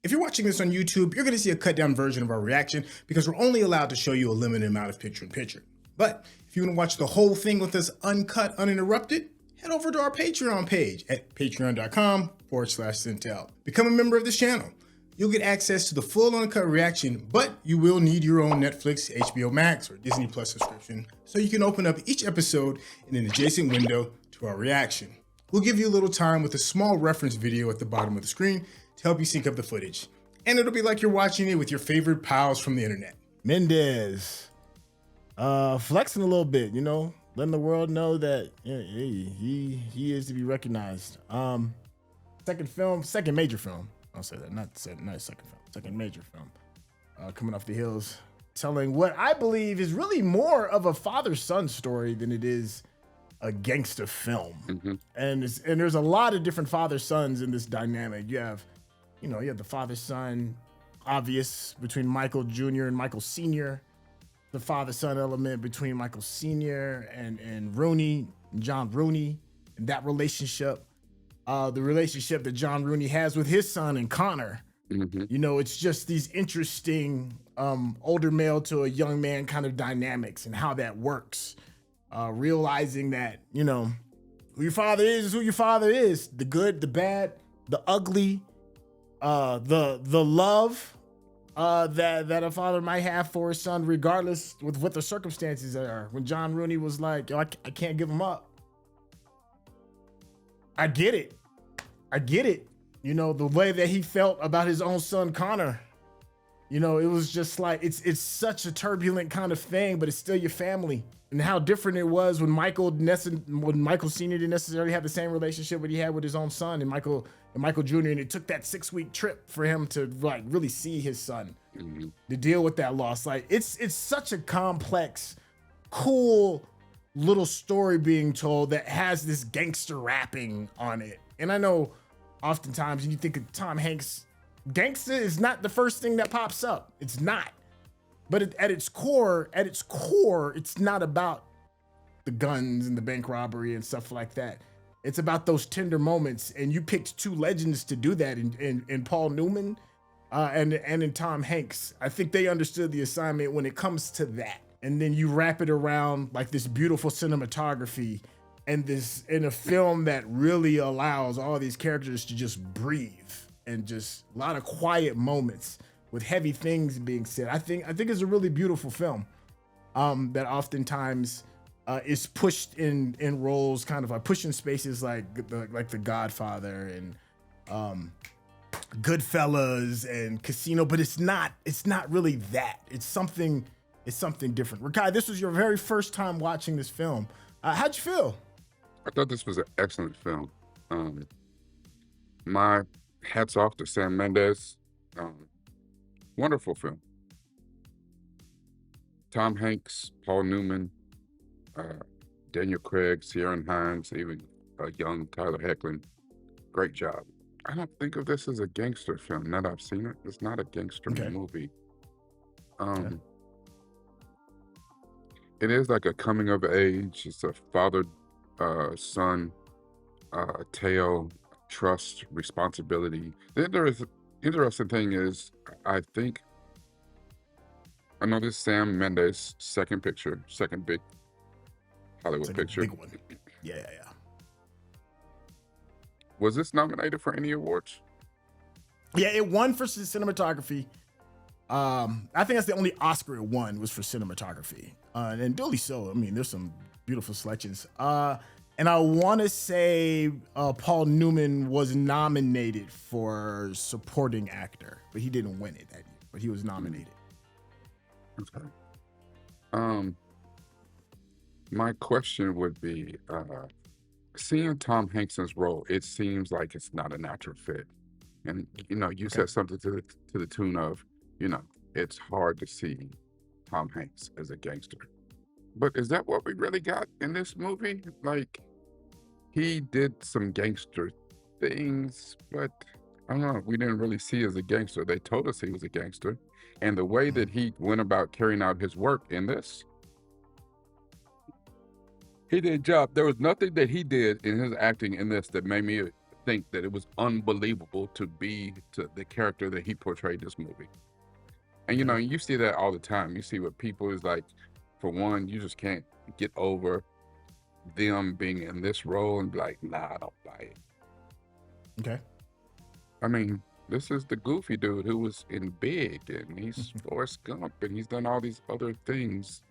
S4: If you're watching this on YouTube, you're going to see a cut down version of our reaction because we're only allowed to show you a limited amount of picture-in-picture. But if you want to watch the whole thing with us uncut, uninterrupted, head over to our Patreon page at patreon.com/Syntell. Become a member of this channel. You'll get access to the full uncut reaction, but you will need your own Netflix, HBO Max, or Disney Plus subscription so you can open up each episode in an adjacent window to our reaction. We'll give you a little time with a small reference video at the bottom of the screen to help you sync up the footage. And it'll be like you're watching it with your favorite pals from the internet. Mendes, flexing a little bit, letting the world know that he is to be recognized. Second major film. I'll say that, not second film, second major film. Coming off the heels, telling what I believe is really more of a father-son story than it is a gangster film. And there's a lot of different father sons in this dynamic. You have the father son obvious between Michael Jr. and Michael Sr., the father son element between Michael Sr. and Rooney, and John Rooney, and that relationship. The relationship that John Rooney has with his son and Connor. It's just these interesting older male to a young man kind of dynamics and how that works. Realizing that, who your father is who your father is. The good, the bad, the ugly, the love that a father might have for his son, regardless with what the circumstances are. When John Rooney was like, yo, I can't give him up. I get it. The way that he felt about his own son, Connor. It was just like, it's such a turbulent kind of thing, but it's still your family. And how different it was when Michael Sr. didn't necessarily have the same relationship that he had with his own son and Michael Jr. And it took that 6-week trip for him to like really see his son, to deal with that loss. Like it's such a complex, cool little story being told that has this gangster rapping on it. And I know oftentimes when you think of Tom Hanks, gangster is not the first thing that pops up. It's not. But at its core, it's not about the guns and the bank robbery and stuff like that. It's about those tender moments. And you picked two legends to do that in Paul Newman and in Tom Hanks. I think they understood the assignment when it comes to that. And then you wrap it around like this beautiful cinematography and in a film that really allows all these characters to just breathe and just a lot of quiet moments with heavy things being said. I think it's a really beautiful film that oftentimes is pushed in roles, kind of like pushing spaces like The Godfather and Goodfellas and Casino, but it's not really that. It's something different. Rekkai, this was your very first time watching this film. How'd you feel?
S3: I thought this was an excellent film. My hats off to Sam Mendes. Wonderful film. Tom Hanks, Paul Newman, Daniel Craig, Ciarán Hinds, even young Tyler Hoechlin. Great job. I don't think of this as a gangster film. Now that I've seen it, it's not a gangster movie. It is like a coming of age. It's a father, son, tale, trust, responsibility. The interesting thing is, I know this is Sam Mendes' second big Hollywood picture.
S4: Big one. Yeah.
S3: Was this nominated for any awards?
S4: Yeah, it won for cinematography. I think that's the only Oscar it won was for cinematography. And duly so. I mean, there's some beautiful selections. And I want to say Paul Newman was nominated for supporting actor, but he didn't win it that year, but he was nominated.
S3: Okay. My question would be, seeing Tom Hanks's role, it seems like it's not a natural fit. And, you said something to the tune of, it's hard to see Tom Hanks as a gangster. But is that what we really got in this movie? Like, he did some gangster things, but I don't know, we didn't really see as a gangster. They told us he was a gangster. And the way that he went about carrying out his work in this, he did a job. There was nothing that he did in his acting in this that made me think that it was unbelievable to the character that he portrayed in this movie. And you see that all the time. You see what people is like, for one, you just can't get over them being in this role and be like, nah, I don't buy it.
S4: Okay.
S3: I mean, this is the goofy dude who was in Big, and he's Forrest Gump, and he's done all these other things.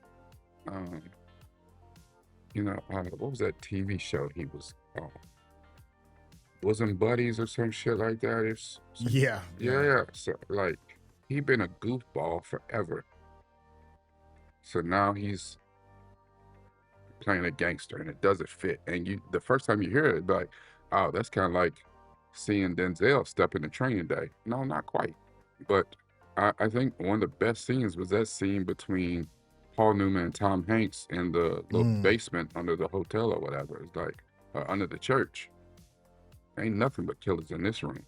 S3: What was that TV show he was on? Bosom Buddies or some shit like that? Yeah. So, like, he been a goofball forever. So now he's playing a gangster, and it doesn't fit. And the first time you hear it, like, oh, that's kind of like seeing Denzel step into Training Day. No, not quite. But I think one of the best scenes was that scene between Paul Newman and Tom Hanks in the little basement under the hotel or whatever. It's like under the church. Ain't nothing but killers in this room.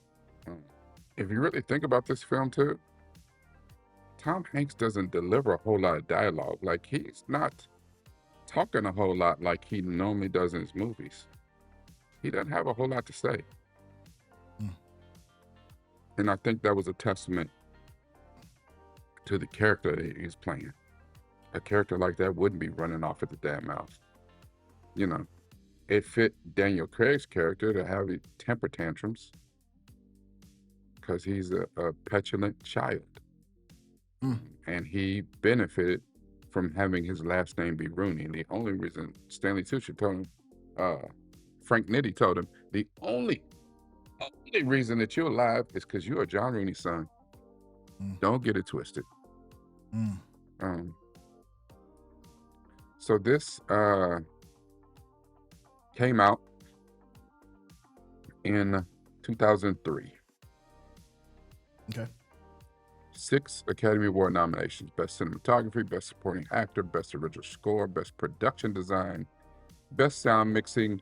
S3: If you really think about this film too, Tom Hanks doesn't deliver a whole lot of dialogue. Like, he's not talking a whole lot like he normally does in his movies. He doesn't have a whole lot to say. And I think that was a testament to the character that he's playing. A character like that wouldn't be running off at the damn mouth. You know, it fit Daniel Craig's character to have temper tantrums because he's a petulant child. And he benefited from having his last name be Rooney. And the only reason Stanley Tucci told him, Frank Nitti told him, the only reason that you're alive is because you're a John Rooney son. Don't get it twisted. So this came out in 2003.
S4: Okay.
S3: 6 Academy Award nominations: Best Cinematography, Best Supporting Actor, Best Original Score, Best Production Design, Best Sound Mixing,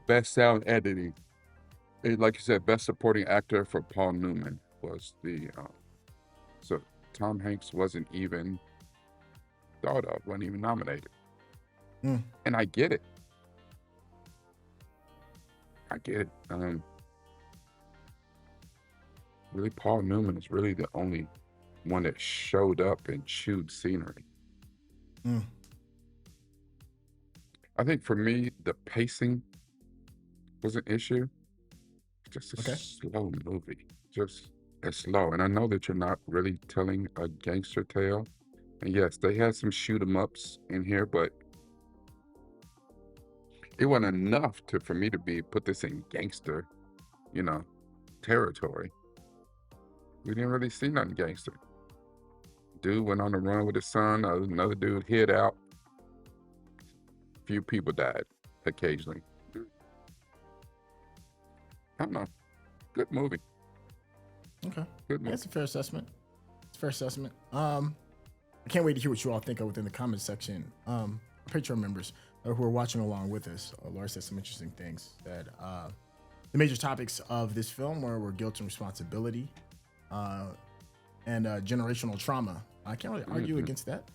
S3: Best Sound Editing. And like you said, Best Supporting Actor for Paul Newman was the... so Tom Hanks wasn't even thought of, wasn't even nominated. And I get it. I get it. Really, Paul Newman is really the only one that showed up and chewed scenery. I think for me, the pacing was an issue. Just a slow movie. Just as slow. And I know that you're not really telling a gangster tale. And yes, they had some shoot 'em ups in here, but it wasn't enough for me to put this in gangster, territory. We didn't really see nothing gangster. Dude went on the run with his son. Another dude hid out. Few people died occasionally. I don't know. Good movie.
S4: Okay.
S3: Good movie.
S4: That's a fair assessment. It's a fair assessment. I can't wait to hear what you all think of within the comments section. Patreon members who are watching along with us. Laura said some interesting things. That the major topics of this film were guilt and responsibility, and generational trauma. I can't really argue against that.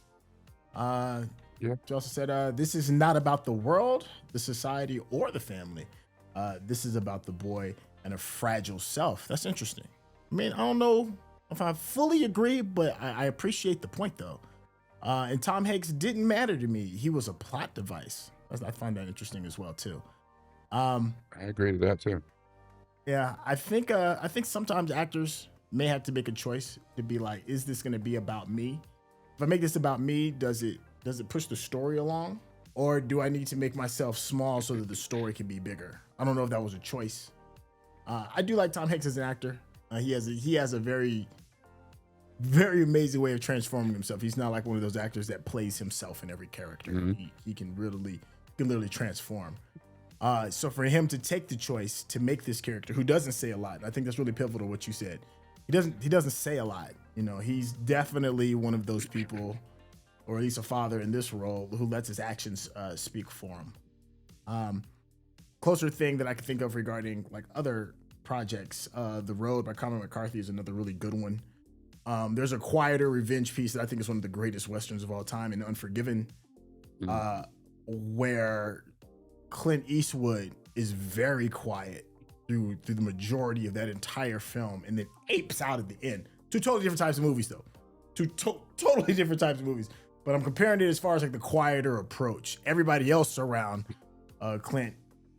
S4: She also said, this is not about the world, the society, or the family. This is about the boy and a fragile self. That's interesting. I mean, I don't know if I fully agree, but I appreciate the point, though. And Tom Hanks didn't matter to me. He was a plot device. I find that interesting as well, too.
S3: I agree to that, too.
S4: Yeah, I think sometimes actors may have to make a choice to be like, is this going to be about me? If I make this about me, does it push the story along? Or do I need to make myself small so that the story can be bigger? I don't know if that was a choice. I do like Tom Hanks as an actor. He has a very, very amazing way of transforming himself. He's not like one of those actors that plays himself in every character. He can literally transform. So for him to take the choice to make this character who doesn't say a lot, I think that's really pivotal what you said. He doesn't say a lot. He's definitely one of those people, or at least a father in this role, who lets his actions speak for him. Closer thing that I can think of regarding like other projects, The Road by Cormac McCarthy is another really good one. There's a quieter revenge piece that I think is one of the greatest Westerns of all time, in Unforgiven, where Clint Eastwood is very quiet through the majority of that entire film, and then apes out at the end. Two totally different types of movies, though. Totally different types of movies. But I'm comparing it as far as like the quieter approach. Everybody else around Clint,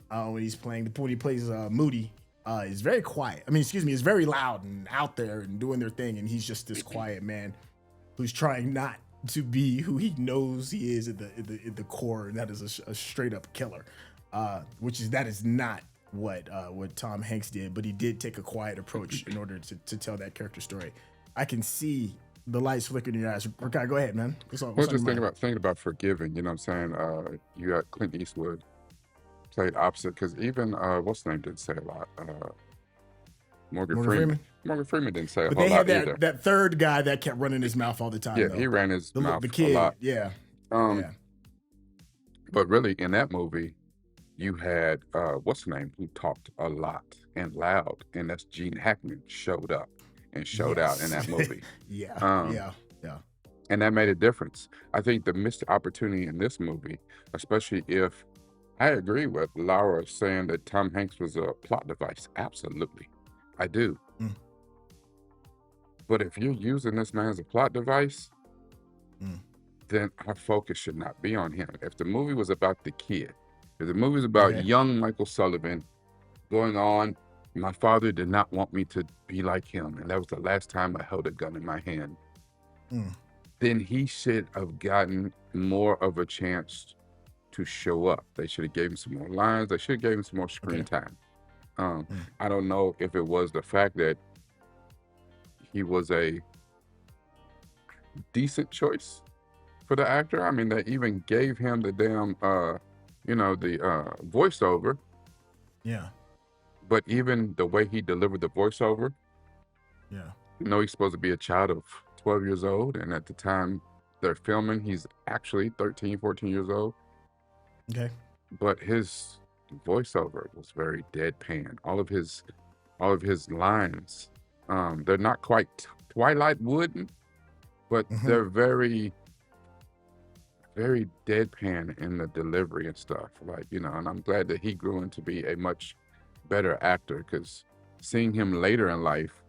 S4: when he plays Moody, is very quiet. Is very loud and out there and doing their thing, and he's just this quiet man who's trying not to be who he knows he is at the core, and that is a straight up killer. That is not what Tom Hanks did, but he did take a quiet approach in order to tell that character story. I can see the lights flickering in your eyes. Okay, go ahead, man.
S3: Thinking about Forgiven, you know what I'm saying? You got Clint Eastwood played opposite, because even what's the name didn't say a lot. Morgan Freeman. Morgan Freeman didn't say a
S4: But
S3: whole
S4: they had
S3: lot either.
S4: that third guy that kept running his mouth all the time.
S3: Yeah,
S4: though.
S3: he ran his mouth
S4: the
S3: a
S4: kid.
S3: lot.
S4: Yeah.
S3: Yeah. But really, in that movie, you had what's her name who talked a lot and loud, and that's Gene Hackman showed up and showed out in that movie.
S4: Yeah.
S3: And that made a difference. I think the missed opportunity in this movie, especially if I agree with Laura saying that Tom Hanks was a plot device. Absolutely. I do. But if you're using this man as a plot device, then our focus should not be on him. If the movie was about the kid, if the movie was about young Michael Sullivan going on, my father did not want me to be like him, and that was the last time I held a gun in my hand, then he should have gotten more of a chance to show up. They should have gave him some more lines. They should have gave him some more screen time. I don't know if it was the fact that he was a decent choice for the actor. I mean, they even gave him the damn, the voiceover.
S4: Yeah.
S3: But even the way he delivered the voiceover, he's supposed to be a child of 12 years old. And at the time they're filming, he's actually 13, 14 years old.
S4: Okay.
S3: But his voiceover was very deadpan. All of his lines, they're not quite Twilight Wooden, but they're very, very deadpan in the delivery and stuff. And I'm glad that he grew into be a much better actor, because seeing him later in life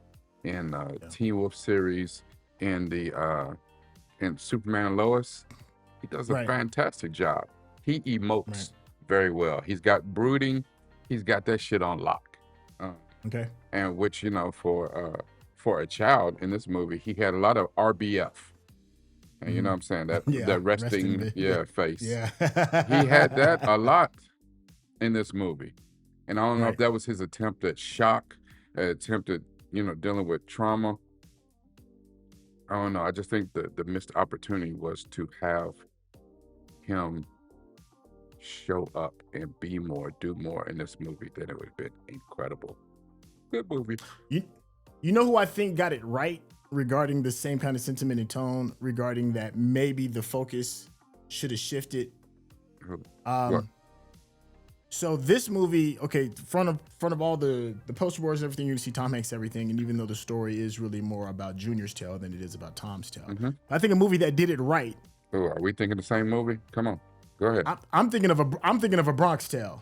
S3: in Teen Wolf series and in Superman and Lois, he does a fantastic job. He emotes very well. He's got brooding. He's got that shit on lock.
S4: Okay.
S3: And which, for a child in this movie, he had a lot of RBF. And you know what I'm saying? That resting face.
S4: Yeah.
S3: He had that a lot in this movie. And I don't know if that was his attempt at shock, attempt at, dealing with trauma. I don't know. I just think the missed opportunity was to have him show up and be more, do more in this movie. Then it would have been incredible. Good movie.
S4: You know who I think got it right regarding the same kind of sentiment and tone, regarding that maybe the focus should have shifted? So this movie, okay, front of all the poster boards and everything, you see Tom Hanks, everything, and even though the story is really more about Junior's tale than it is about Tom's tale, I think a movie that did it right.
S3: Oh, are we thinking the same movie? Come on, go ahead.
S4: I'm thinking of a Bronx Tale,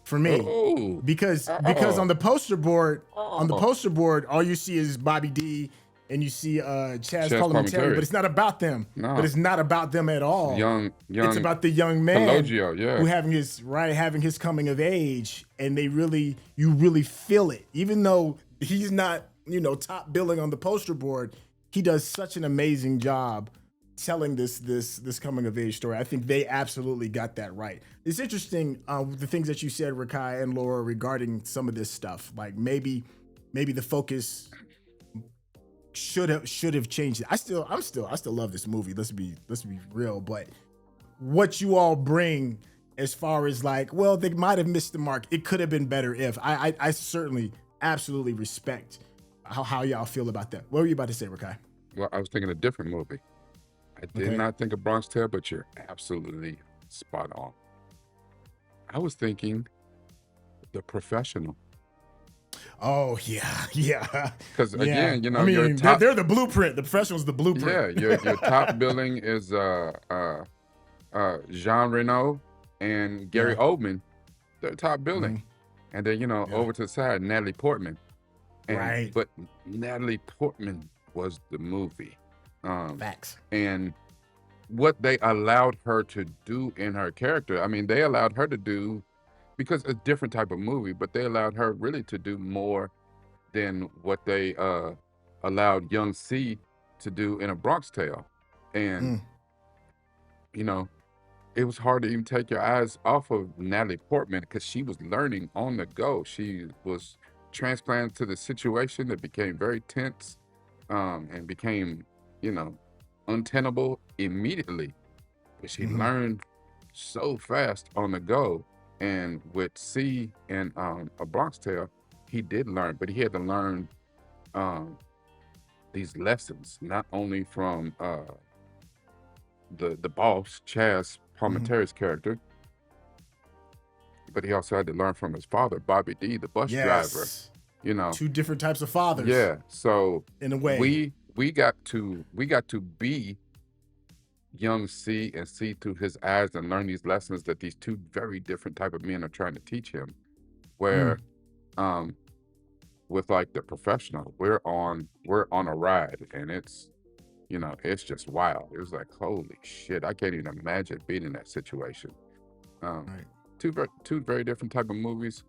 S4: for me, because on the poster board, all you see is Bobby D. And you see Chaz Kommentary, but it's not about them.
S3: No.
S4: But it's not about them at all.
S3: Young.
S4: It's about the young man
S3: Pelogio,
S4: who having his coming of age, and you really feel it. Even though he's not, top billing on the poster board, he does such an amazing job telling this coming of age story. I think they absolutely got that right. It's interesting the things that you said, Rekkai and Laura, regarding some of this stuff. Like maybe the focus should have changed it. I still love this movie. Let's be real. But what you all bring as far as well, they might have missed the mark. It could have been better if. I certainly absolutely respect how y'all feel about that. What were you about to say, Rekkai?
S3: Well, I was thinking a different movie. I did not think of Bronx Tale, but you're absolutely spot on. I was thinking The Professional.
S4: Oh yeah.
S3: Because again,
S4: your top, they're the blueprint. The Professional's the blueprint.
S3: Yeah, your top billing is Jean Reno and Gary Oldman. They're top billing, and then over to the side, Natalie Portman. But Natalie Portman was the movie.
S4: Facts.
S3: And what they allowed her to do in her character, I mean, they allowed her to do. Because it's a different type of movie, but they allowed her really to do more than what they allowed young C to do in A Bronx Tale. And, it was hard to even take your eyes off of Natalie Portman because she was learning on the go. She was transplanted to the situation that became very tense and became, untenable immediately. But she learned so fast on the go. And with C and A Bronx Tale, he did learn, but he had to learn these lessons, not only from the boss, Chaz Palminteri's character, but he also had to learn from his father, Bobby D, the bus driver.
S4: Yes.
S3: You know,
S4: Two different types of fathers.
S3: yeah. So
S4: in a way,
S3: we got to be young C and see through his eyes and learn these lessons that these two very different type of men are trying to teach him. Where, with like the professional, we're on a ride, and it's, you know, it's just wild. It was like, holy shit, I can't even imagine being in that situation. Two very different type of movies,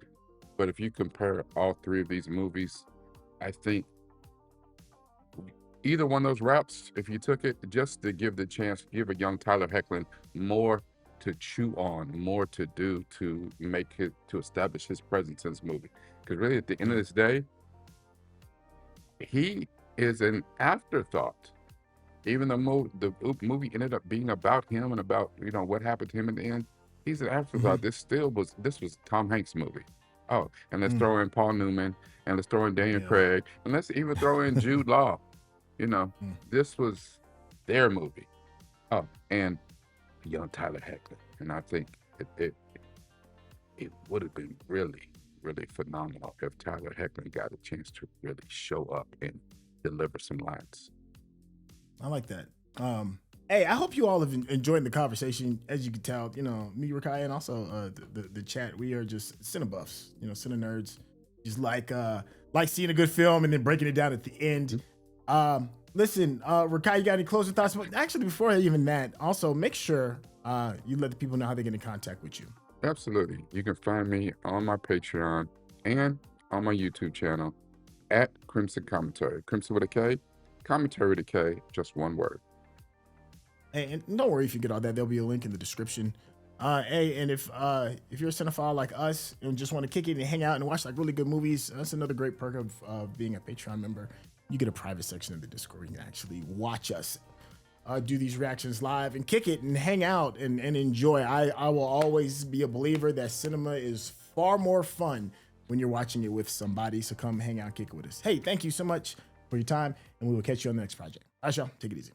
S3: but if you compare all three of these movies, I think either one of those routes, if you took it just to give the chance, give a young Tyler Hoechlin more to chew on, more to do to establish his presence in this movie. Because really, at the end of this day, he is an afterthought. Even though the movie ended up being about him and about, you know, what happened to him in the end, he's an afterthought. This was Tom Hanks' movie. Oh, and let's throw in Paul Newman, and let's throw in Daniel Craig, and let's even throw in Jude Law. You know, this was their movie. Oh, and young Tyler Hoechlin. And I think it would have been really, really phenomenal if Tyler Hoechlin got a chance to really show up and deliver some lines.
S4: I like that. Hey, I hope you all have enjoyed the conversation. As you can tell, you know, me, Rekkai, and also the chat, we are just cinebuffs, you know, cine nerds. Just like seeing a good film and then breaking it down at the end. Listen, Rekkai, you got any closing thoughts? But actually, before even that, also make sure you let the people know how they get in contact with you.
S3: Absolutely. You can find me on my Patreon and on my YouTube channel at Krimson Kommentary. Krimson with a K, Kommentary with a K, just one word.
S4: Hey, and don't worry if you get all that. There'll be a link in the description. Hey, and if you're a cinephile like us and just want to kick it and hang out and watch like really good movies, that's another great perk of being a Patreon member. You get a private section of the Discord. You can actually watch us do these reactions live and kick it and hang out and enjoy. I will always be a believer that cinema is far more fun when you're watching it with somebody. So come hang out, kick it with us. Hey, thank you so much for your time, and we will catch you on the next project. All right, y'all, take it easy.